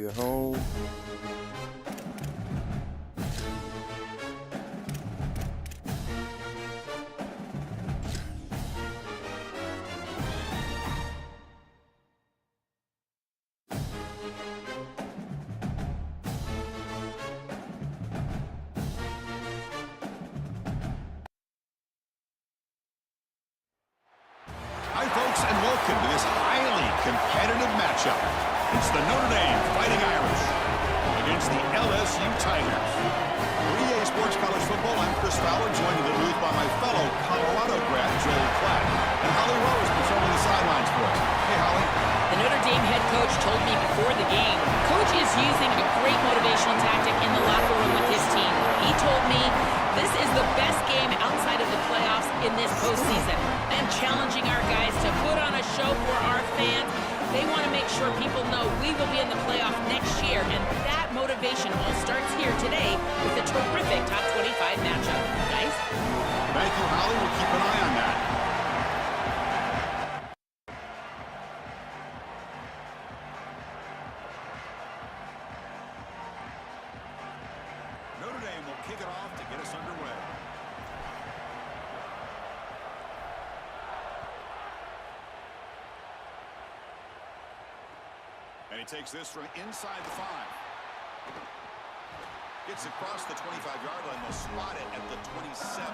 We are home. Hi, folks, and welcome to this highly competitive matchup. It's the Notre Dame Fighting Irish against the LSU Tigers. For EA Sports College Football, I'm Chris Fowler, joined in the booth by my fellow Colorado grad, Joel Klatt, and Holly Rose patrolling the sidelines for us. Hey, Holly. The Notre Dame head coach told me before the game, Coach is using a great motivational tactic in the locker room with his team. He told me this is the best game outside of the playoffs in this postseason. And challenging our guys to put on a show for our fans. They want to make sure people know we will be in the playoff next year. And that motivation all starts here today with a terrific top 25 matchup. Guys? Thank you, Holly. We'll keep an eye on that. Notre Dame will kick it off to get us underway. And he takes this from inside the 5. Gets across the 25-yard line. They'll slot it at the 27.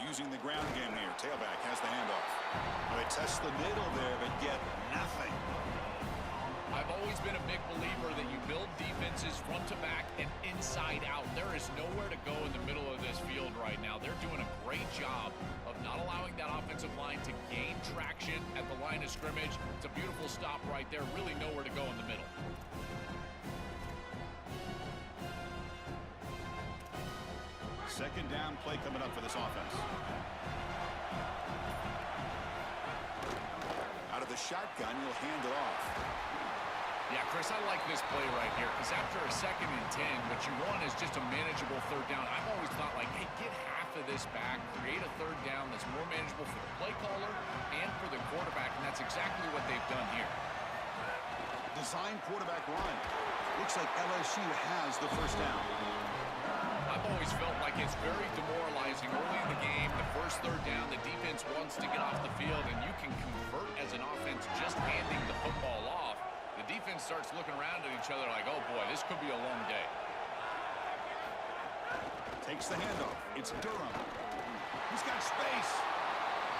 Using the ground game here. Tailback has the handoff. Well, they test the middle there, but get nothing. I've always been a big believer that you build defenses front to back and inside out. There is nowhere to go in the middle of this field right now. They're doing a great job of not allowing that offensive line to gain traction at the line of scrimmage. It's a beautiful stop right there. Really nowhere to go in the middle. Second down play coming up for this offense. Out of the shotgun, he'll hand it off. Yeah, Chris, I like this play right here because after a 2nd and 10, what you want is just a manageable 3rd down. I've always thought, like, hey, get half of this back, create a 3rd down that's more manageable for the play caller and for the quarterback, and that's exactly what they've done here. Design quarterback run. Looks like LSU has the first down. I've always felt like it's very demoralizing early in the game. The first 3rd down, the defense wants to get off the field, and you can convert as an offense just handing the football off. The defense starts looking around at each other like, oh boy, this could be a long day. Takes the handoff. It's Durham. He's got space.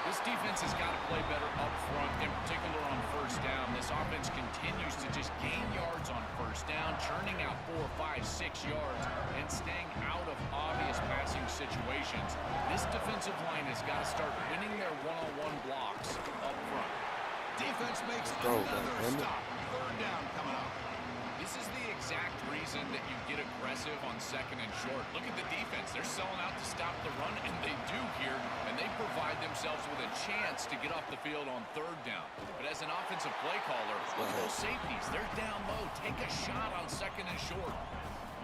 This defense has got to play better up front, in particular on 1st down. This offense continues to just gain yards on 1st down, churning out 4, 5, 6 yards, and staying out of obvious passing situations. This defensive line has got to start winning their one-on-one blocks up front. Defense makes another stop. 3rd down coming up. This is the exact reason that you get aggressive on 2nd and short. Look at the defense. They're selling out to stop the run, and they do here, and they provide themselves with a chance to get off the field on 3rd down. But as an offensive play caller, look at those safeties. They're down low. Take a shot on 2nd and short.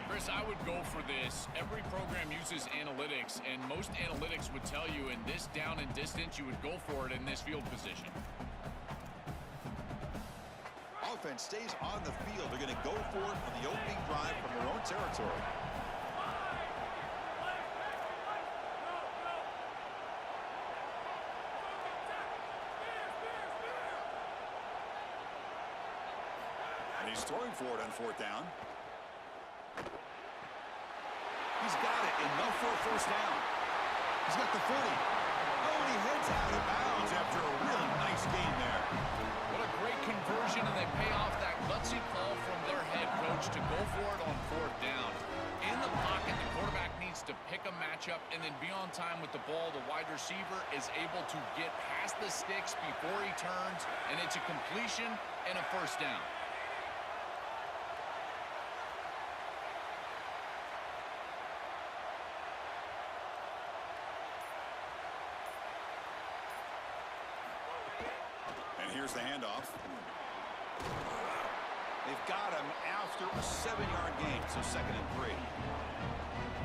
Chris, I would go for this. Every program uses analytics, and most analytics would tell you in this down and distance, you would go for it in this field position. Offense stays on the field. They're going to go for it on the opening drive from their own territory. And he's throwing for it on 4th down. He's got it. Enough for a 1st down. He's got the 40. Oh, and he heads out of bounds after a really nice gain there. What a great conversion, and they pay off that gutsy call from their head coach to go for it on 4th down. In the pocket, the quarterback needs to pick a matchup and then be on time with the ball. The wide receiver is able to get past the sticks before he turns, and it's a completion and a 1st down. Here's the handoff. They've got him after a 7-yard gain, so 2nd and 3.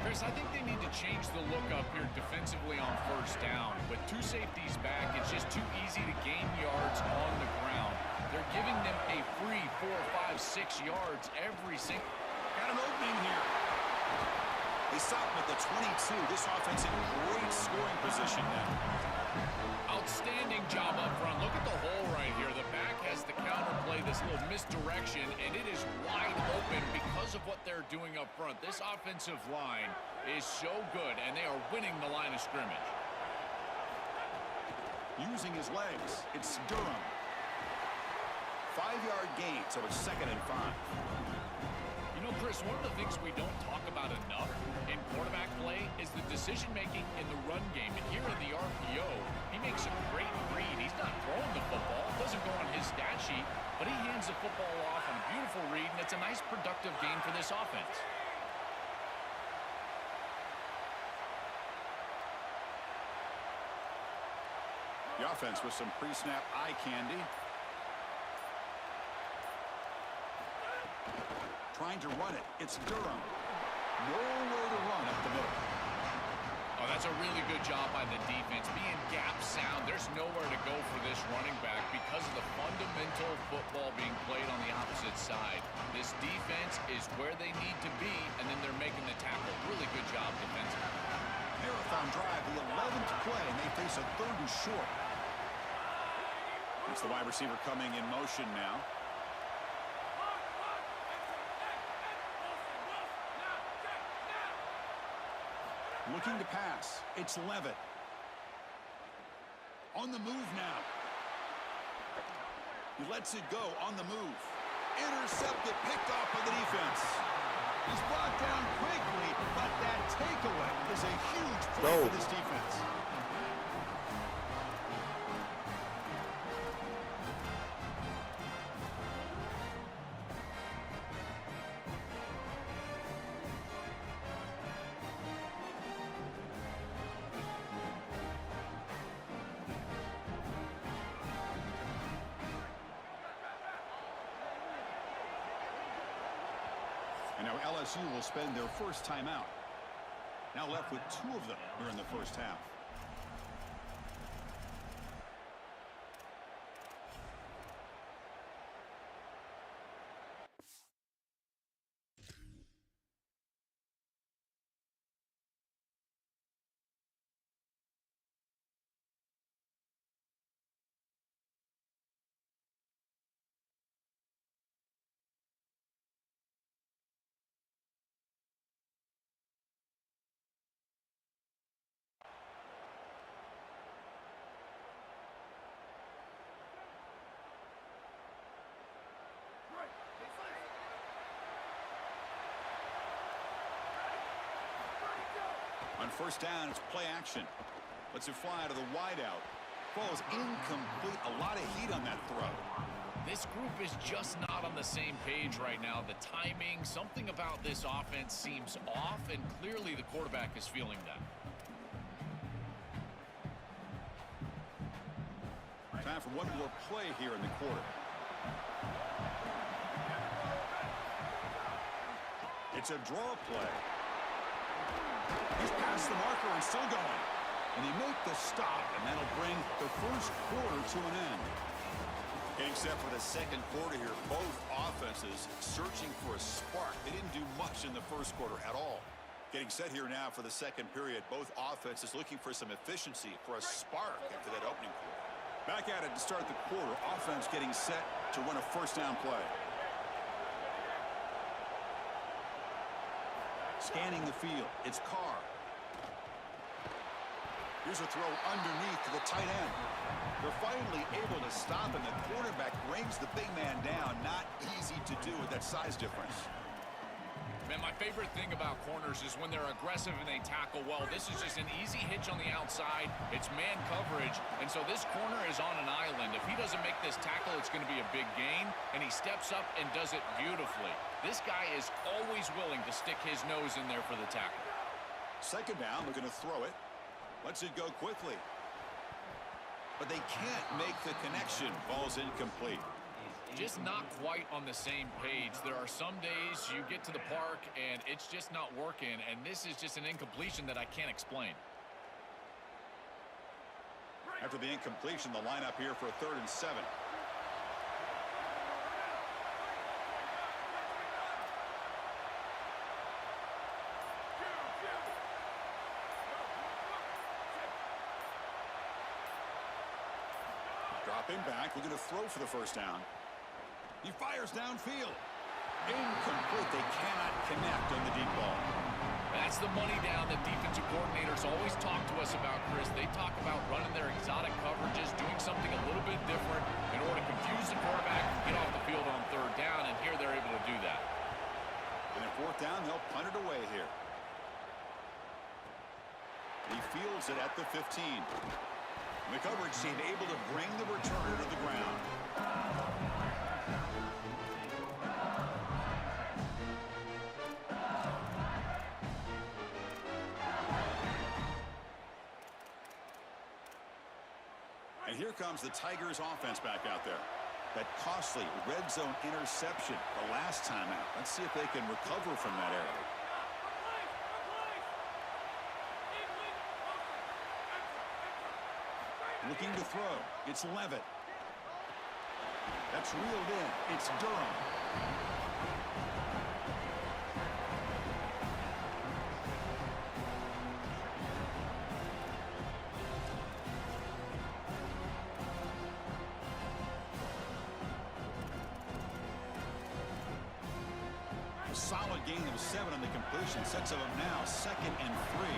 Chris, I think they need to change the look up here defensively on 1st down. With 2 safeties back, it's just too easy to gain yards on the ground. They're giving them a free 4, 5, 6 yards every single. Got an opening here. They stop him at the 22. This offense in great scoring position now. Outstanding job up front. Look at the hole right here. The back has the counterplay, this little misdirection, and it is wide open because of what they're doing up front. This offensive line is so good, and they are winning the line of scrimmage. Using his legs, it's Durham. 5-yard gain, so it's 2nd and 5. You know, Chris, one of the things we don't talk about enough in quarterback play is the decision-making in the run game. And here in the RPO, he makes a great read. He's not throwing the football. It doesn't go on his stat sheet, but he hands the football off on a beautiful read, and it's a nice productive game for this offense. The offense with some pre-snap eye candy. Trying to run it. It's Durham. Nowhere to run up the middle. Oh, that's a really good job by the defense. Being gap sound, there's nowhere to go for this running back because of the fundamental football being played on the opposite side. This defense is where they need to be, and then they're making the tackle. Really good job defensively. Marathon drive, the 11th play, and they face a 3rd and short. It's the wide receiver coming in motion now. Looking to pass. It's Levitt. On the move now. He lets it go on the move. Intercepted, picked off by the defense. He's brought down quickly, but that takeaway is a huge play for this defense. And now LSU will spend their first timeout. Now left with 2 of them here in the first half. On 1st down, it's play action. Lets it fly to the wideout. Falls incomplete. A lot of heat on that throw. This group is just not on the same page right now. The timing, something about this offense seems off, and clearly the quarterback is feeling that. Time for one more play here in the quarter. It's a draw play. He's past the marker and still going. And they make the stop, and that'll bring the first quarter to an end. Getting set for the second quarter here. Both offenses searching for a spark. They didn't do much in the first quarter at all. Getting set here now for the second period. Both offenses looking for some efficiency, for a spark after that opening quarter. Back at it to start the quarter. Offense getting set to run a 1st down play. Scanning the field. It's Carr. Here's a throw underneath to the tight end. They're finally able to stop him. The quarterback brings the big man down. Not easy to do with that size difference. Man, my favorite thing about corners is when they're aggressive and they tackle well. This is just an easy hitch on the outside. It's man coverage, and so this corner is on an island. If he doesn't make this tackle, it's going to be a big gain, and he steps up and does it beautifully. This guy is always willing to stick his nose in there for the tackle. 2nd down, they're going to throw it. Lets it go quickly. but they can't make the connection. Ball's incomplete. Just not quite on the same page. There are some days you get to the park and it's just not working, and this is just an incompletion that I can't explain. After the incompletion, the lineup here for a 3rd and 7. Dropping back, looking to throw for the first down. He fires downfield. Incomplete. They cannot connect on the deep ball. That's the money down that defensive coordinators always talk to us about, Chris. They talk about running their exotic coverages, doing something a little bit different in order to confuse the quarterback and get off the field on 3rd down, and here they're able to do that. And at 4th down, they'll punt it away here. He fields it at the 15. The coverage team able to bring the returner to the ground. And here comes the Tigers offense back out there. That costly red zone interception the last time out. Let's see if they can recover from that error. Looking to throw. It's Levitt. That's reeled in. It's Durham. A solid gain of 7 on the completion. Sets them up now 2nd and 3.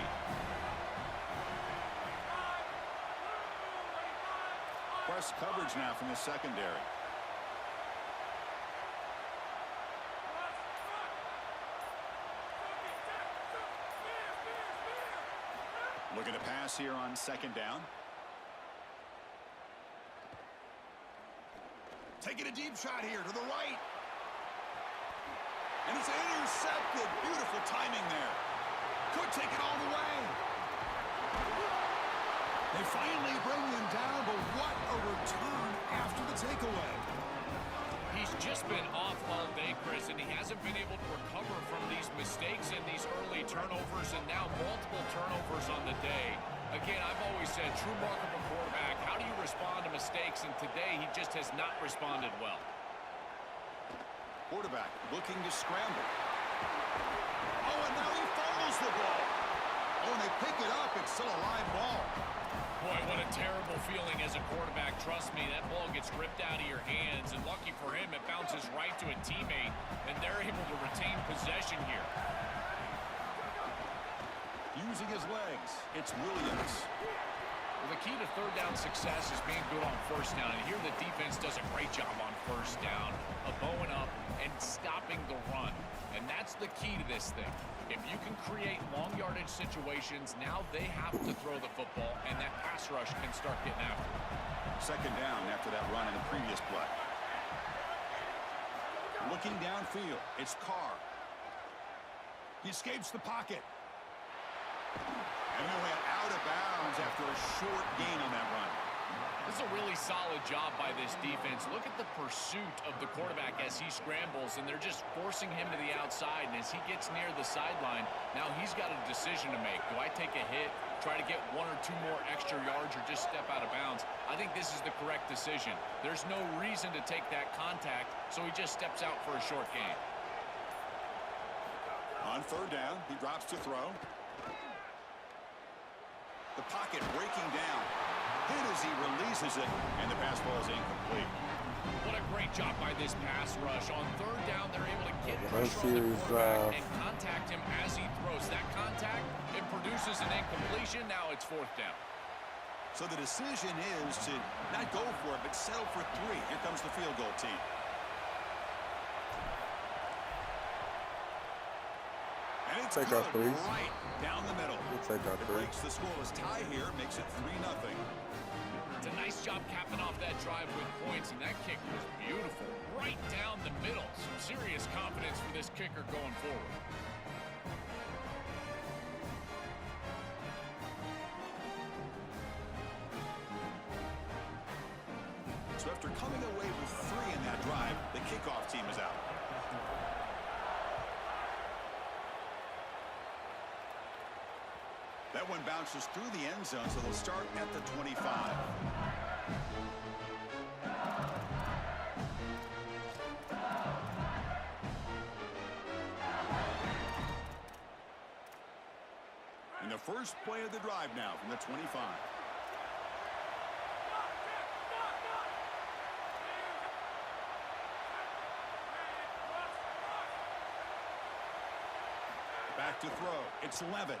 Press coverage now from the secondary. Looking to pass here on 2nd down. Taking a deep shot here to the right. And it's intercepted. Beautiful timing there. Could take it all the way. They finally bring him down, but what a return after the takeaway. He's just been off all day, Chris, and he hasn't been able to recover from these mistakes and these early turnovers, and now multiple turnovers on the day. Again, I've always said, true mark of a quarterback, how do you respond to mistakes? And today, he just has not responded well. Quarterback looking to scramble. Oh, and now he fumbles the ball. Oh, and they pick it up. It's still a live ball. Boy, what a terrible feeling as a quarterback. Trust me, that ball gets ripped out of your hands, and lucky for him, it bounces right to a teammate, and they're able to retain possession here. Using his legs, it's Williams. Well, the key to 3rd down success is being good on 1st down, and here the defense does a great job on 1st down of bowing up and stopping the run, and that's the key to this thing. If you can create long yardage situations, now they have to throw the football, and that pass rush can start getting after it. 2nd down after that run in the previous play. Looking downfield, it's Carr. He escapes the pocket. And they went out of bounds after a short gain on that run. This is a really solid job by this defense. Look at the pursuit of the quarterback as he scrambles, and they're just forcing him to the outside. And as he gets near the sideline, now he's got a decision to make. Do I take a hit, try to get 1 or 2 more extra yards, or just step out of bounds? I think this is the correct decision. There's no reason to take that contact, so he just steps out for a short gain. On 3rd down, he drops to throw. The pocket breaking down. Hit as he releases it, and the pass ball is incomplete. What a great job by this pass rush. On 3rd down, they're able to get pressure on the quarterback and contact him as he throws. That contact, it produces an incompletion. Now it's 4th down. So the decision is to not go for it, but settle for 3. Here comes the field goal team. And it's Take good, out 3. right down the middle. Take out It 3. breaks the scoreless tie here, makes it 3-0. It's a nice job capping off that drive with points, and that kick was beautiful. Right down the middle. Some serious confidence for this kicker going forward. So after coming away with 3 in that drive, the kickoff team is out. That one bounces through the end zone, so they'll start at the 25. And the first play of the drive now from the 25. Back to throw. It's Levitt.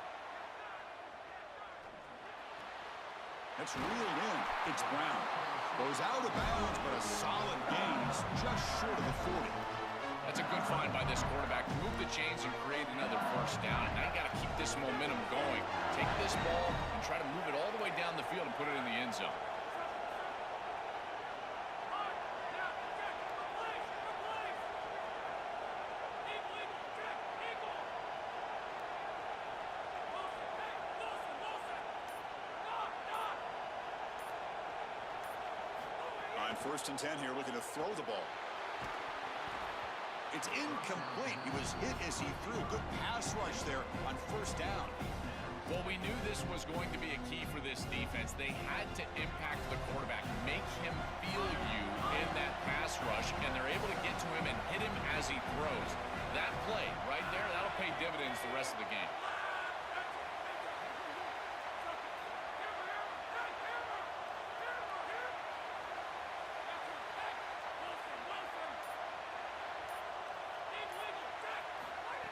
That's reeled in. It's Brown. Goes out of bounds, but a solid gain just short of the 40. That's a good find by this quarterback to move the chains and create another first down. And now you got to keep this momentum going. Take this ball and try to move it all the way down the field and put it in the end zone. On 1st and 10 here, looking to throw the ball. It's incomplete. He was hit as he threw. Good pass rush there on 1st down. Well, we knew this was going to be a key for this defense. They had to impact the quarterback, make him feel you in that pass rush, and they're able to get to him and hit him as he throws. That play right there, that'll pay dividends the rest of the game.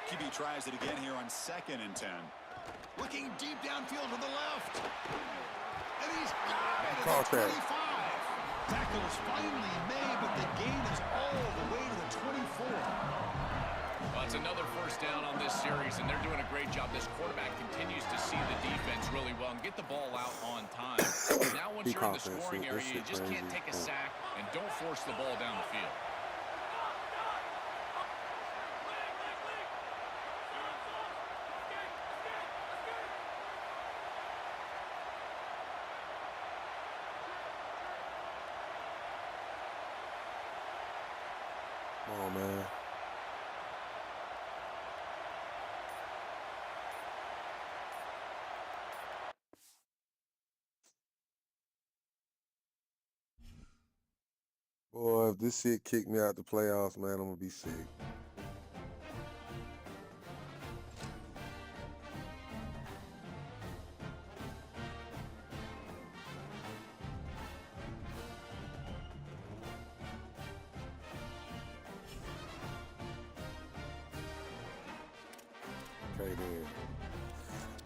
QB tries it again here on 2nd and 10. Looking deep downfield to the left. And he's got it at the 25. Tackle is finally made, but the gain is all the way to the 24. Well, it's another first down on this series, and they're doing a great job. This quarterback continues to see the defense really well and get the ball out on time. Now once you're in the scoring area, you just can't take a sack and don't force the ball down the field. Come on, man. Boy, if this shit kicked me out the playoffs, man, I'm gonna be sick.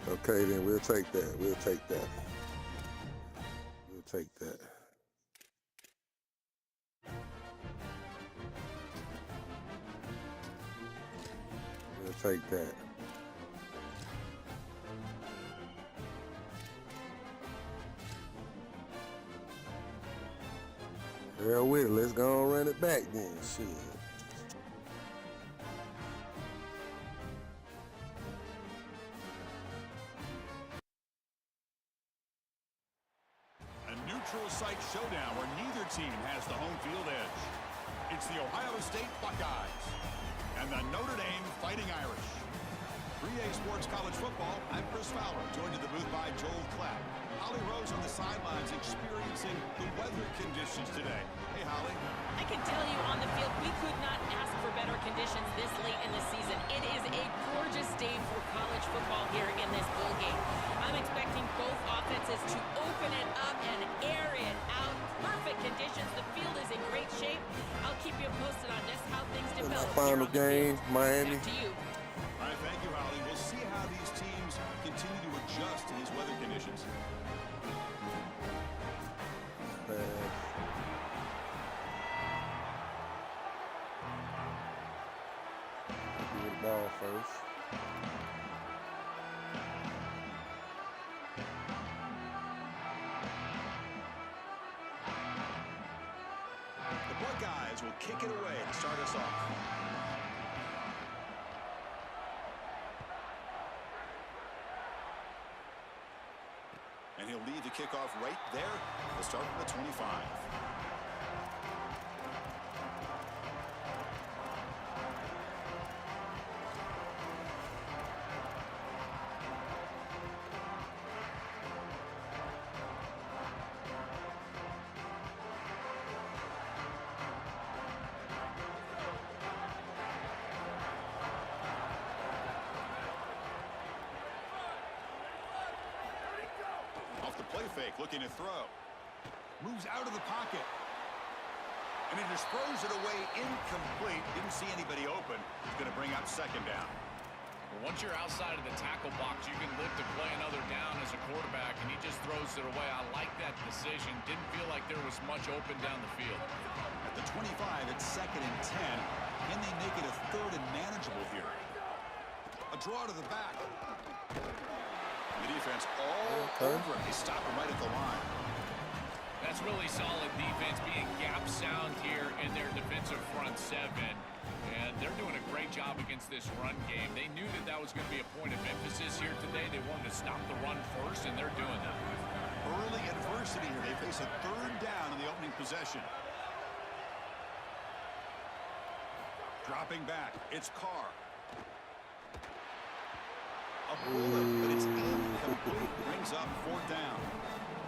Okay then, we'll take that. We'll take that. We'll take that. We'll take that. Hell with it. Let's go and run it back then. Shit. Neutral site showdown where neither team has the home field edge. It's the Ohio State Buckeyes and the Notre Dame Fighting Irish. 3A Sports College Football, I'm Chris Fowler, joined in the booth by Joel Clapp. Holly Rose on the sidelines experiencing the weather conditions today. Hey, Holly. I can tell you on the field, we could not ask for better conditions this late in the season. It is a gorgeous day for college football here in this bowl game. I'm expecting both offenses to open it up and air it out. Perfect conditions. The field is in great shape. I'll keep you posted on just how things develop. Final game, Miami. Back to you. All right, thank you, Holly. We'll see how these teams continue to adjust to these weather conditions. Give the ball first. The Buckeyes will kick it away to start us off. And he'll lead the kickoff right there. We'll start from the 25. fake, looking to throw. Moves out of the pocket. And he just throws it away incomplete. Didn't see anybody open. He's going to bring up second down. Well, once you're outside of the tackle box, you can live to play another down as a quarterback, and he just throws it away. I like that decision. Didn't feel like there was much open down the field. At the 25, it's 2nd and 10. Can they make it a 3rd and manageable here? A draw to the back. The defense all over him. They stop him right at the line. That's really solid defense, being gap sound here in their defensive front 7. And they're doing a great job against this run game. They knew that that was going to be a point of emphasis here today. They wanted to stop the run first, and they're doing that. Early adversity here. They face a 3rd down in the opening possession. Dropping back. It's Carr. A bullet, but it's incomplete. Brings up 4th down.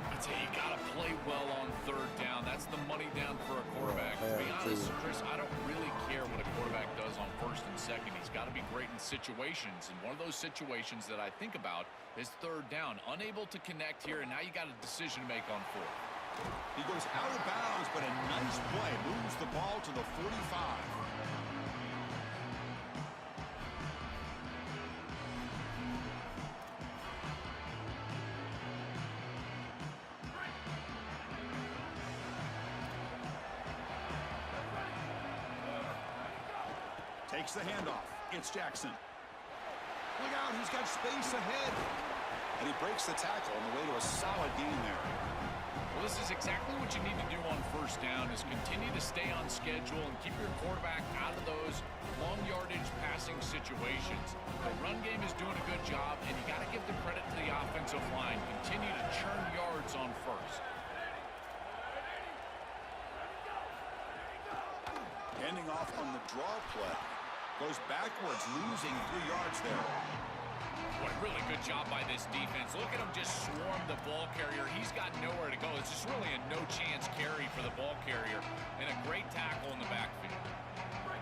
I tell you, you got to play well on 3rd down. That's the money down for a quarterback. To be honest, Chris, I don't really care what a quarterback does on 1st and 2nd. He's got to be great in situations. And one of those situations that I think about is 3rd down. Unable to connect here, and now you got a decision to make on 4th. He goes out of bounds, but a nice play. Moves the ball to the 45. Takes the handoff. It's Jackson. Look out, he's got space ahead. And he breaks the tackle on the way to a solid gain there. Well, this is exactly what you need to do on 1st down, is continue to stay on schedule and keep your quarterback out of those long yardage passing situations. The run game is doing a good job, and you got to give the credit to the offensive line. Continue to churn yards on 1st. Handing off on the draw play. Goes backwards, losing 3 yards there. What a really good job by this defense. Look at him just swarm the ball carrier. He's got nowhere to go. It's just really a no-chance carry for the ball carrier. And a great tackle in the backfield.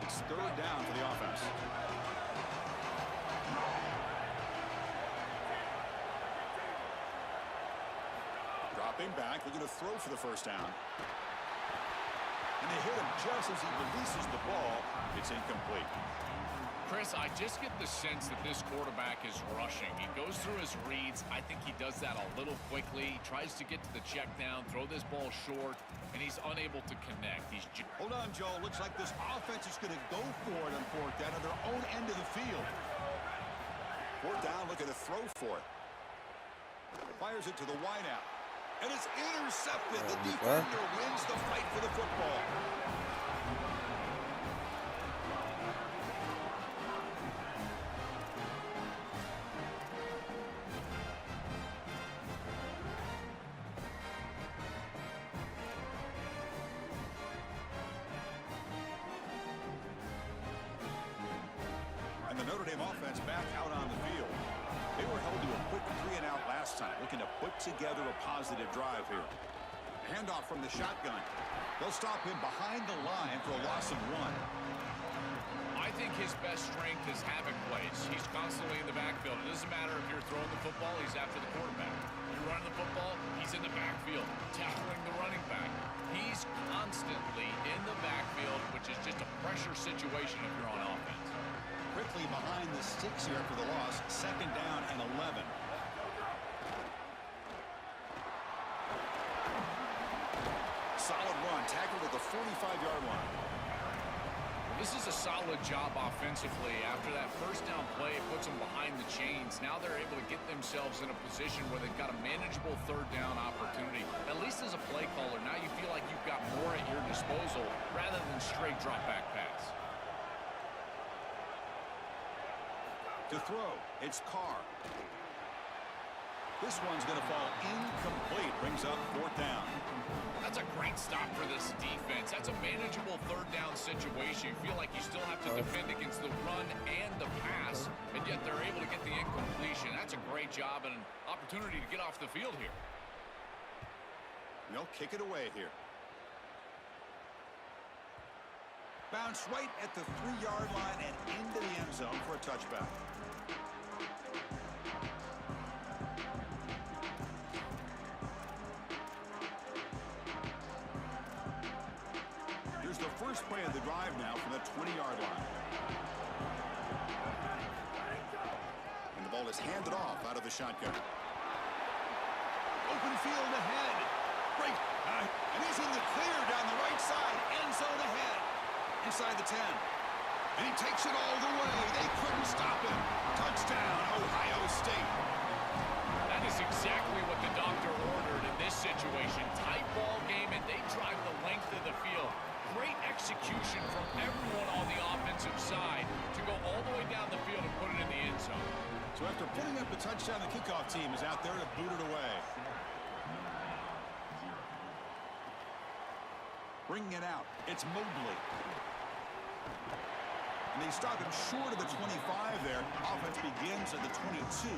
It's 3rd down for the offense. Dropping back, looking to throw for the 1st down. And they hit him just as he releases the ball. It's incomplete. Chris, I just get the sense that this quarterback is rushing. He goes through his reads. I think he does that a little quickly. He tries to get to the check down, throw this ball short, and he's unable to connect. Hold on, Joe. Looks like this offense is going to go for it on 4th down at their own end of the field. 4th down, looking to throw for it. Fires it to the wideout. And it's intercepted. The defender wins the fight for the football. And the Notre Dame offense back out on the field. They were held to a quick 3-and-out last time, looking to put together a positive drive here. Handoff from the shotgun. They'll stop him behind the line for a loss of 1. I think his best strength is havoc plays. He's constantly in the backfield. It doesn't matter if you're throwing the football, he's after the quarterback. You're running the football, he's in the backfield, tackling the running back. He's constantly in the backfield, which is just a pressure situation if you're on offense. Quickly behind the sticks here for the loss. 2nd down and 11. Solid run, tackled at the 45-yard line. This is a solid job offensively. After that 1st down play, it puts them behind the chains. Now they're able to get themselves in a position where they've got a manageable 3rd down opportunity. At least as a play caller, now you feel like you've got more at your disposal rather than straight drop back pass. To throw, it's Carr. This one's going to fall incomplete. Brings up 4th down. That's a great stop for this defense. That's a manageable 3rd down situation. You feel like you still have to defend against the run and the pass, and yet they're able to get the incompletion. That's a great job and an opportunity to get off the field here. They'll kick it away here. Bounce right at the 3-yard line and into the end zone for a touchback. first play of the drive now from the 20-yard line. And the ball is handed off out of the shotgun. Open field ahead. Great. And he's in the clear down the right side. End zone ahead. Inside the 10. And he takes it all the way. They couldn't stop him. Touchdown, Ohio State. That is exactly what the doctor ordered in this situation. Tight ball game, and they drive the length of the field. Great execution from everyone on the offensive side to go all the way down the field and put it in the end zone. So after putting up a touchdown, the kickoff team is out there to boot it away. Bringing it out, it's Mobley. And they stop him short of the 25 there. Offense begins at the 22.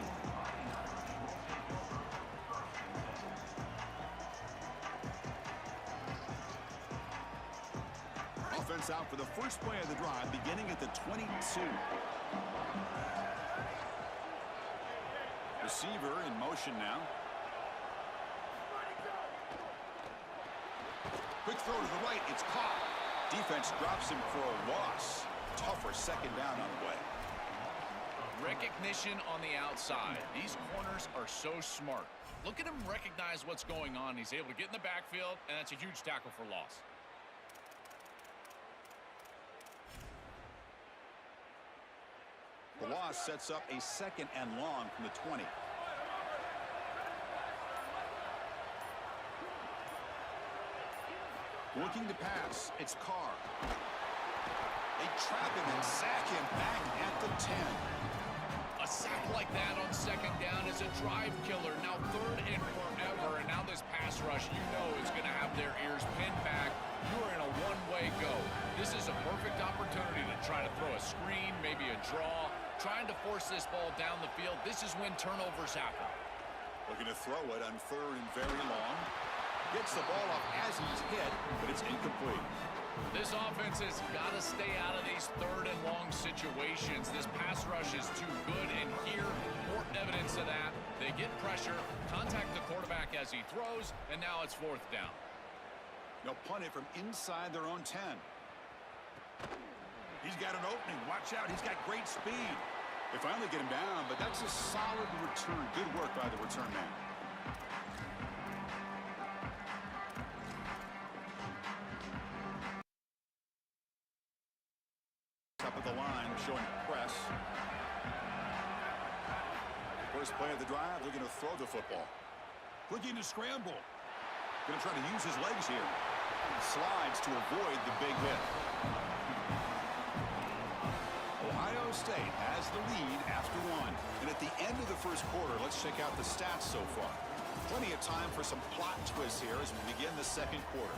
Offense out for the first play of the drive, beginning at the 22. Receiver in motion now. Quick throw to the right, it's caught. Defense drops him for a loss. Tougher second down on the way. Recognition on the outside. These corners are so smart. Look at him recognize what's going on. He's able to get in the backfield, and that's a huge tackle for loss. The loss sets up a second and long from the 20. Looking to pass, it's Carr. They trap him and sack him back at the 10. A sack like that on second down is a drive killer. Now third and forever, and now this pass rush, you know, is going to have their ears pinned back. You are in a one-way go. This is a perfect opportunity to try to throw a screen, maybe a draw, trying to force this ball down the field. This is when turnovers happen. Looking to throw it on third and very long. Gets the ball off as he's hit, but it's incomplete. This offense has got to stay out of these third and long situations. This pass rush is too good, and here, more evidence of that. They get pressure, contact the quarterback as he throws, and now it's fourth down. They'll punt it from inside their own 10. He's got an opening. Watch out. He's got great speed. They finally get him down, but that's a solid return. Good work by the return man. Top of the line, showing press. First play of the drive, looking to throw the football. Looking to scramble. Going to try to use his legs here. Slides to avoid the big hit. Ohio State has the lead after one. And at the end of the first quarter, let's check out the stats so far. Plenty of time for some plot twists here as we begin the second quarter.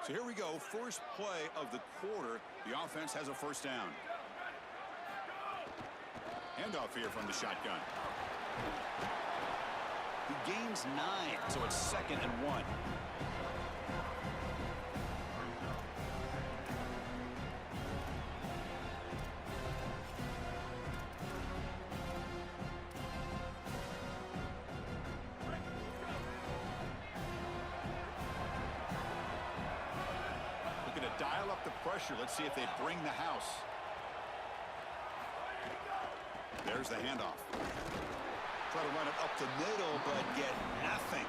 So here we go, first play of the quarter. The offense has a first down. Handoff here from the shotgun. He gains 9, so it's second and 1. Dial up the pressure. Let's see if they bring the house. There's the handoff. Try to run it up the middle, but get nothing.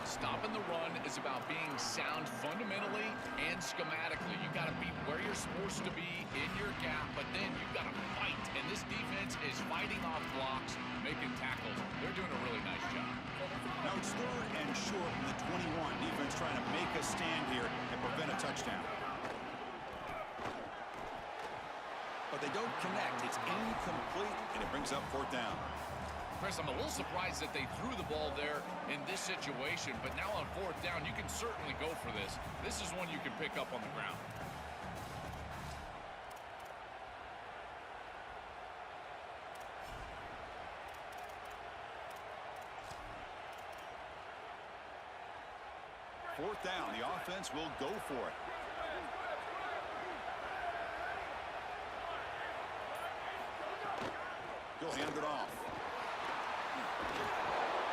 Stopping the run is about being sound fundamentally and schematically. You've got to be where you're supposed to be in your gap, but then you've got to fight. And this defense is fighting off blocks, making tackles. They're doing a really nice job. Now it's third and short from the 21. Defense trying to make a stand here and prevent a touchdown. But they don't connect. It's incomplete, and it brings up fourth down. Chris, I'm a little surprised that they threw the ball there in this situation, but now on fourth down, you can certainly go for this. This is one you can pick up on the ground. Fourth down, the offense will go for it. He'll hand it off.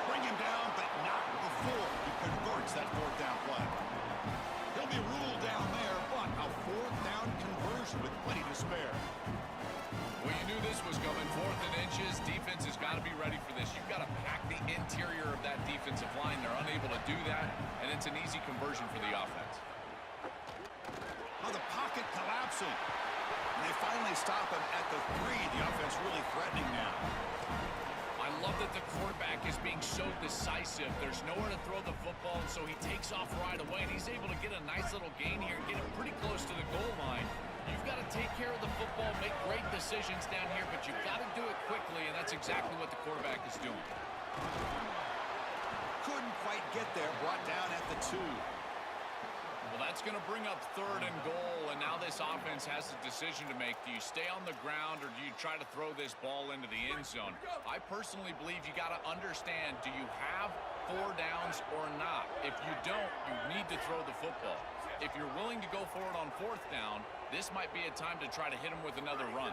Bring him down, but not before he converts that fourth down play. He'll be ruled down there, but a fourth down conversion with plenty to spare. Well, you knew this was coming. 4th and inches. Defense has got to be ready for this. You've got to pack the interior of that defensive line. They're unable to do that, and it's an easy conversion for the offense. Oh, the pocket collapsing. And they finally stop him at the 3. The offense really threatening now. I love that the quarterback is being so decisive. There's nowhere to throw the football, and so he takes off right away, and he's able to get a nice little gain here and get it pretty close to the goal line. You've got to take care of the football, make great decisions down here, but you've got to do it quickly, and that's exactly what the quarterback is doing. Couldn't quite get there, brought down at the 2. Well, that's going to bring up 3rd and goal, and now this offense has a decision to make. Do you stay on the ground, or do you try to throw this ball into the end zone? I personally believe you got to understand, do you have 4 downs or not? If you don't, you need to throw the football. If you're willing to go for it on 4th down, this might be a time to try to hit him with another run.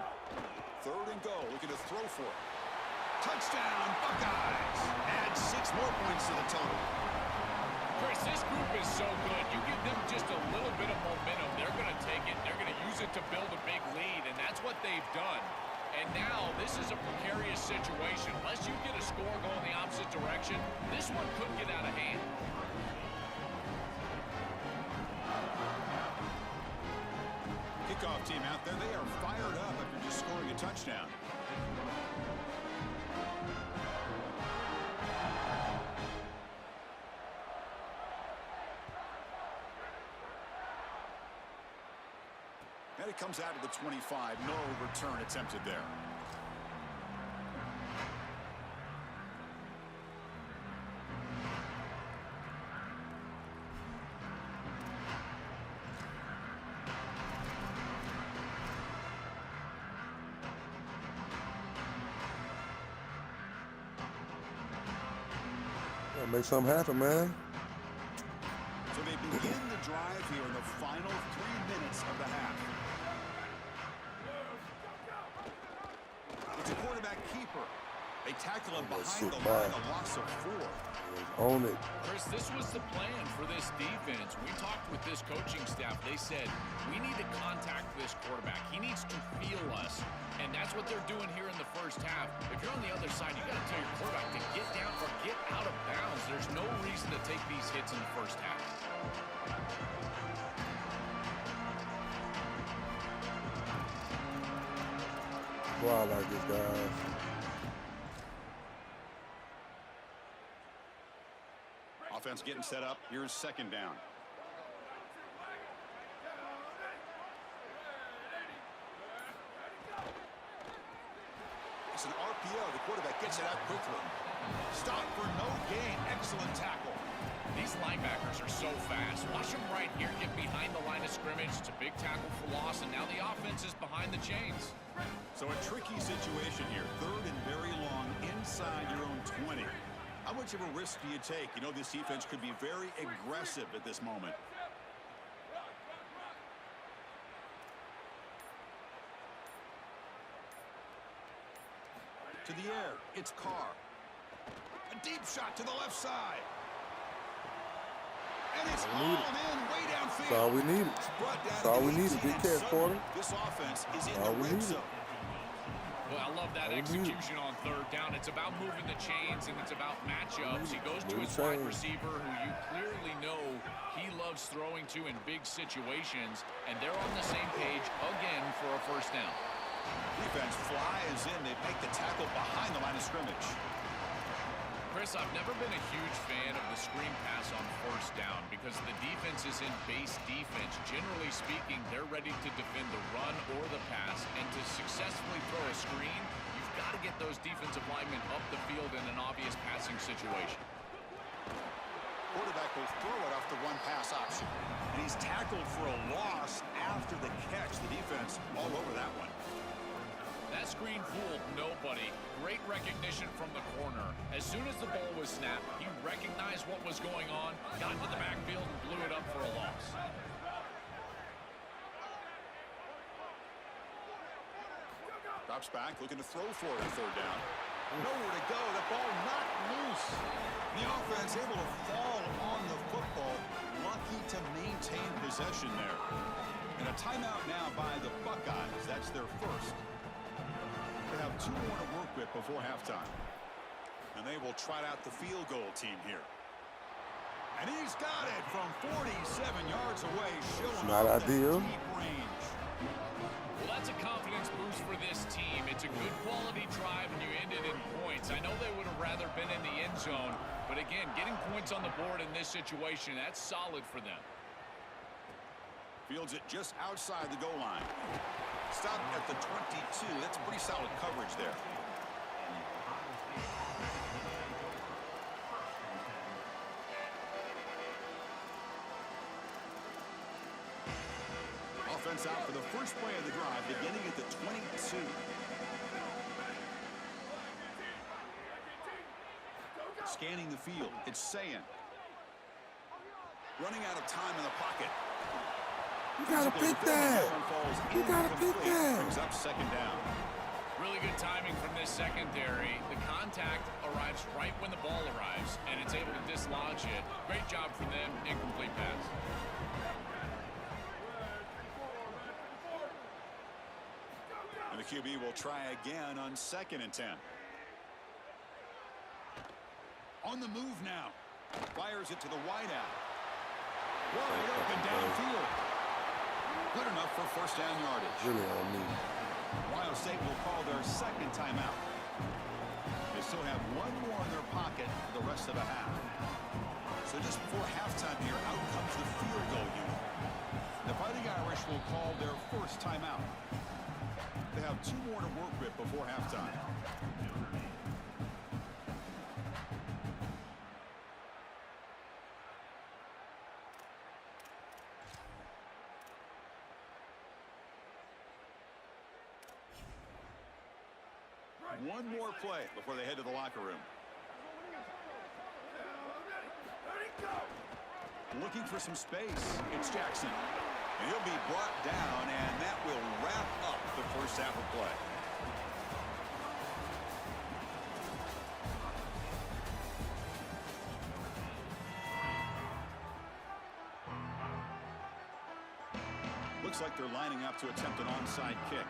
3rd and goal, looking to throw for it. Touchdown, Buckeyes! Add 6 more points to the total. Chris, this group is so good. You give them just a little bit of momentum, they're going to take it. They're going to use it to build a big lead, and that's what they've done. And now this is a precarious situation. Unless you get a score going the opposite direction, this one could get out of hand. Kickoff team out there, they are fired up after just scoring a touchdown. And it comes out of the 25. No return attempted there. Gotta make something happen, man. So they begin the drive here in the final 3 minutes of the half. It's a quarterback keeper. They tackle him behind the line, a loss of 4. Own it. Chris, this was the plan for this defense. We talked with this coaching staff. They said, we need to contact this quarterback. He needs to feel us. And that's what they're doing here in the first half. If you're on the other side, you got to tell your quarterback to get down or get out of bounds. There's no reason to take these hits in the first half. Wow, I like this, guys. Offense getting set up. Here's 2nd down. It's an RPO. The quarterback gets it out quickly. Stop for no gain. Excellent tackle. These linebackers are so fast. Watch them right here get behind the line of scrimmage. It's a big tackle for loss, and now the offense is behind the chains. So a tricky situation here. 3rd and very long inside your own 20. How much of a risk do you take? You know, this defense could be very aggressive at this moment. To the air, it's Carr. A deep shot to the left side. And it's all in way downfield. That's all we needed. That's all we needed. Good catch, Porter. This offense is in all the we red needed. zone. Well, I love that execution on 3rd down. It's about moving the chains, and it's about matchups. He goes to his wide receiver, who you clearly know he loves throwing to in big situations, and they're on the same page again for a 1st down. Defense flies in. They make the tackle behind the line of scrimmage. Chris, I've never been a huge fan of the screen pass on 1st down because the defense is in base defense. Generally speaking, they're ready to defend the run or the pass, and to successfully throw a screen, you've got to get those defensive linemen up the field in an obvious passing situation. Quarterback will throw it off the run-pass option. And he's tackled for a loss after the catch. The defense all over that one. That screen fooled nobody. Great recognition from the corner. As soon as the ball was snapped, he recognized what was going on, got into the backfield, and blew it up for a loss. Drops back, looking to throw for it on third down. Nowhere to go. The ball knocked loose. The offense able to fall on the football. Lucky to maintain possession there. And a timeout now by the Buckeyes. That's their first. They have 2 more to work with before halftime. And they will trot out the field goal team here. And he's got it from 47 yards away. Showing Not off ideal. that deep range. Well, that's a confidence boost for this team. It's a good quality drive, and you ended in points. I know they would have rather been in the end zone, but again, getting points on the board in this situation, that's solid for them. Fields it just outside the goal line. Stopped at the 22. That's pretty solid coverage there. Offense out for the first play of the drive, beginning at the 22. Scanning the field, it's Sayan. Running out of time in the pocket. You gotta pick that. You gotta pick that. Brings up second down. Really good timing from this secondary. The contact arrives right when the ball arrives, and it's able to dislodge it. Great job from them. Incomplete pass. And the QB will try again on 2nd and 10. On the move now. Fires it to the wideout. Wide open downfield. Good enough for first down yardage. Really on me. Ohio State will call their 2nd timeout. They still have 1 more in their pocket for the rest of the half. So just before halftime here, out comes the field goal unit. The Fighting Irish will call their first timeout. They have 2 more to work with before halftime. One more play before they head to the locker room. Looking for some space. It's Jackson. And he'll be brought down, and that will wrap up the first half of play. Looks like they're lining up to attempt an onside kick.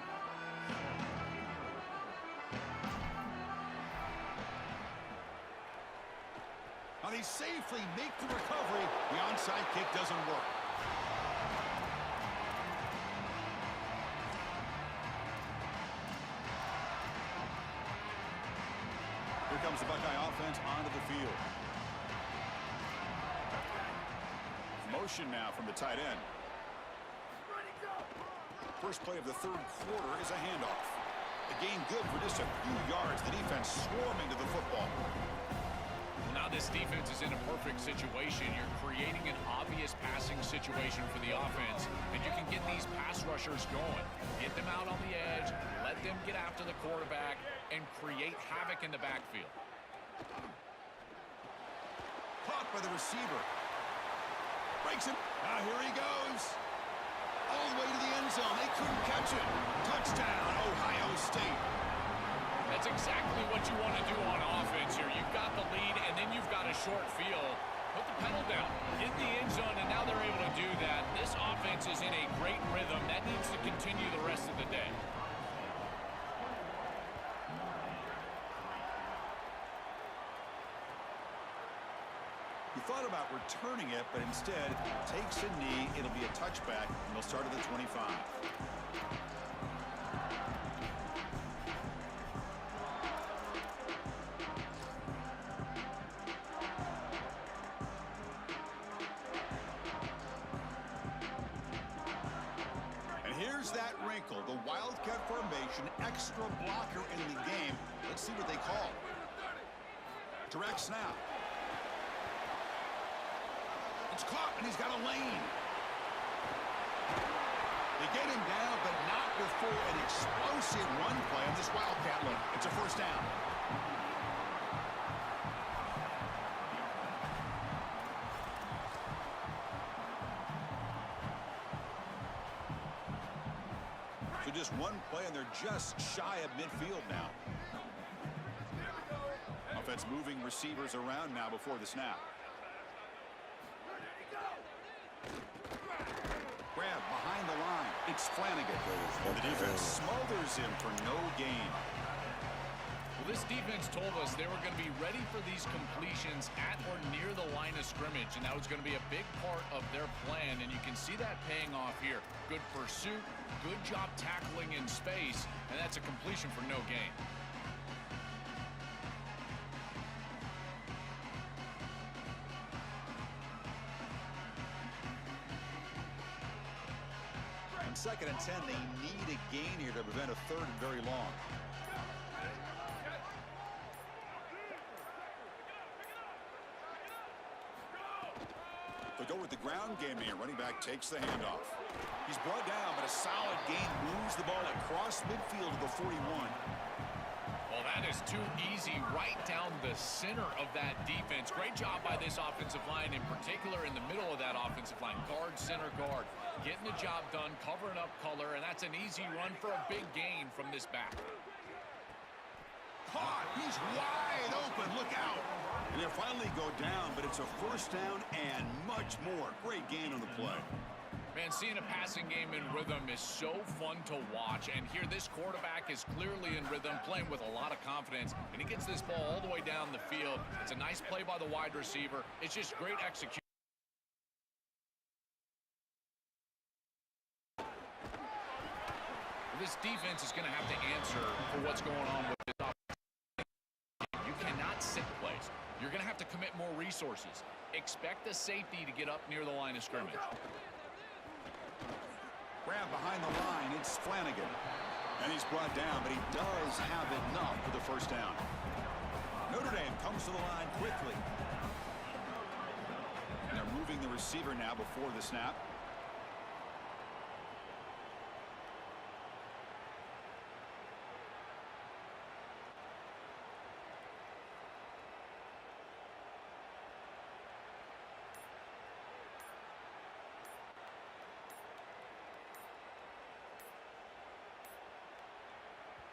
Now they safely make the recovery. The onside kick doesn't work. Here comes the Buckeye offense onto the field. Motion now from the tight end. First play of the 3rd quarter is a handoff. The gain good for just a few yards. The defense swarming to the football. Now this defense is in a perfect situation. You're creating an obvious passing situation for the offense, and you can get these pass rushers going. Get them out on the edge, let them get after the quarterback, and create havoc in the backfield. Caught by the receiver. Breaks him. Now here he goes. All the way to the end zone. They couldn't catch it. Touchdown, Ohio State. That's exactly what you want to do on offense here. You've got the lead, and then you've got a short field. Put the pedal down, hit the end zone, and now they're able to do that. This offense is in a great rhythm. That needs to continue the rest of the day. He thought about returning it, but instead takes a knee. It'll be a touchback, and they'll start at the 25. And here's that wrinkle, the Wildcat formation, extra blocker in the game. Let's see what they call. Direct snap. It's caught, and he's got a lane. They get him down, but not before an explosive run play on this Wildcat look. It's a first down. So So just one play, and they're just shy of midfield now. Offense moving receivers around now before the snap. Grab behind the line. It's Flanagan. And the defense smothers him for no gain. Well, this defense told us they were going to be ready for these completions at or near the line of scrimmage, and that was going to be a big part of their plan, and you can see that paying off here. Good pursuit, good job tackling in space, and that's a completion for no gain. On 2nd and 10, they need a gain here to prevent a 3rd and very long. They go with the ground game here. Running back takes the handoff. He's brought down, but a solid gain moves the ball across midfield to the 41. Well, that is too easy right down the center of that defense. Great job by this offensive line, in particular in the middle of that offensive line. Guard, center, guard. Getting the job done, covering up color, and that's an easy run for a big gain from this back. Caught. He's wide open. Look out. And they'll finally go down, but it's a 1st down and much more. Great gain on the play. Man, seeing a passing game in rhythm is so fun to watch. And here, this quarterback is clearly in rhythm, playing with a lot of confidence. And he gets this ball all the way down the field. It's a nice play by the wide receiver. It's just great execution. This defense is going to have to answer for what's going on with this offense. You cannot sit plays. You're going to have to commit more resources. Expect the safety to get up near the line of scrimmage. Grab behind the line. It's Flanagan. And he's brought down, but he does have enough for the 1st down. Notre Dame comes to the line quickly. And they're moving the receiver now before the snap.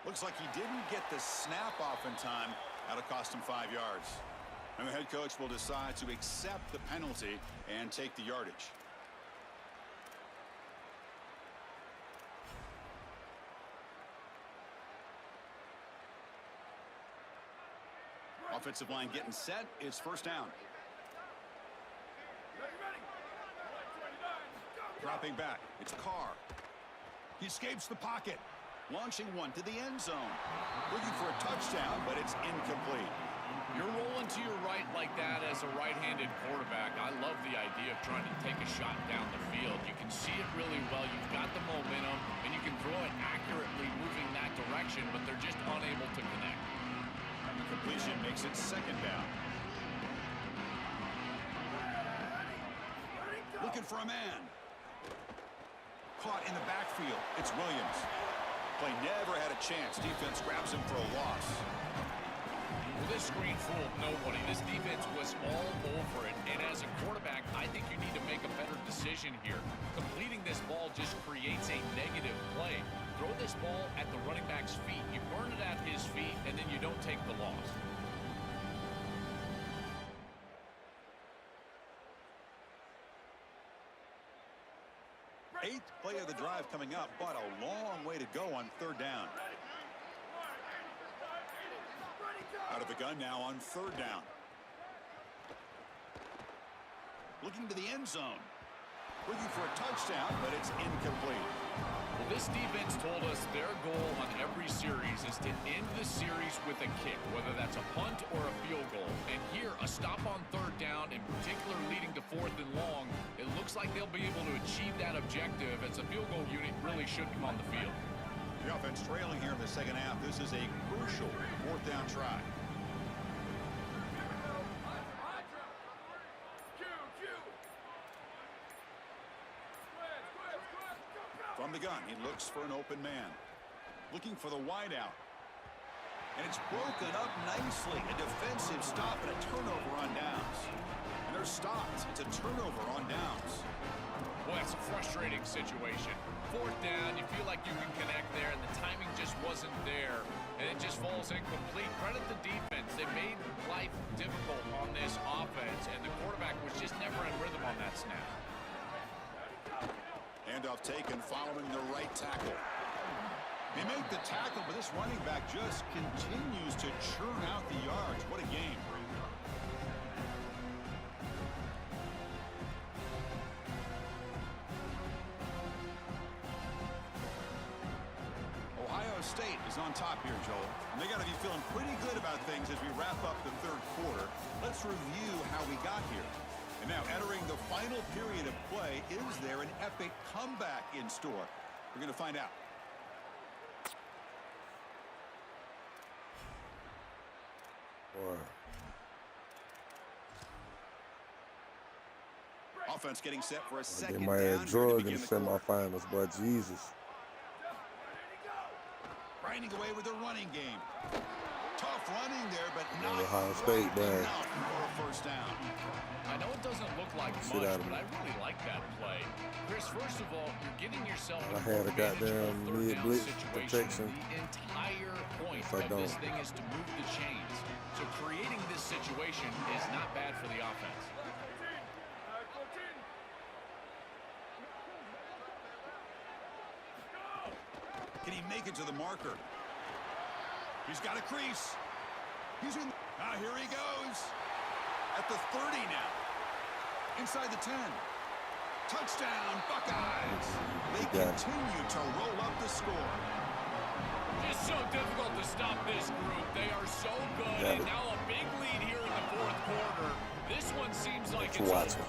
Looks like he didn't get the snap off in time. That'll cost him 5 yards. And the head coach will decide to accept the penalty and take the yardage. Offensive line getting set. It's 1st down. Dropping back. It's Carr. He escapes the pocket. Launching one to the end zone. Looking for a touchdown, but it's incomplete. You're rolling to your right like that as a right-handed quarterback. I love the idea of trying to take a shot down the field. You can see it really well. You've got the momentum, and you can throw it accurately moving that direction, but they're just unable to connect. The completion makes it 2nd down. Looking for a man. Caught in the backfield. It's Williams. Play never had a chance. Defense grabs him for a loss. Well, this screen fooled nobody. This defense was all over it. And as a quarterback, I think you need to make a better decision here. Completing this ball just creates a negative play. Throw this ball at the running back's feet. You burn it at his feet, and then you don't take the loss. Eighth play of the drive coming up, but a long way to go on 3rd down. Out of the gun now on 3rd down. Looking to the end zone. Looking for a touchdown, but it's incomplete. Well, this defense told us their goal on every series is to end the series with a kick, whether that's a punt or a field goal. And here, a stop on 3rd down, in particular leading to 4th and long, it looks like they'll be able to achieve that objective as the field goal unit really should come on the field. The offense trailing here in the 2nd half. This is a crucial 4th down try. From the gun, he looks for an open man. Looking for the wideout. And it's broken up nicely. A defensive stop and a turnover on downs. And they're stopped. It's a turnover on downs. Boy, that's a frustrating playmaking situation. Fourth down, you feel like you can connect there, and the timing just wasn't there, and it just falls incomplete. Credit the defense. They made life difficult on this offense, and the quarterback was just never in rhythm on that snap. Handoff taken following the right tackle. They make the tackle, but this running back just continues to churn out the yards. What a game. Ohio State is on top here, Joel. And they got to be feeling pretty good about things as we wrap up the third quarter. Let's review how we got here. And now entering the final period of play, is there an epic comeback in store? We're going to find out. Offense getting set for a second They might down. have drug in the semifinals, but Jesus. Grinding away with the running game. Tough running there, but not Ohio State, man. enough for a first down. I know it doesn't look like much, but I really like that play. Chris, first of all, you're getting yourself I had a goddamn mid-blitz protection. The entire point If I of this don't. thing is to move the chains. So creating this situation is not bad for the offense. Can he make it to the marker? He's got a crease. He's in. Here he goes. At the 30 now. Inside the 10. Touchdown, Buckeyes. They continue to roll up the score. Just so difficult to stop this group. They are so good, and now a big lead here in the fourth quarter. This one seems like it's over.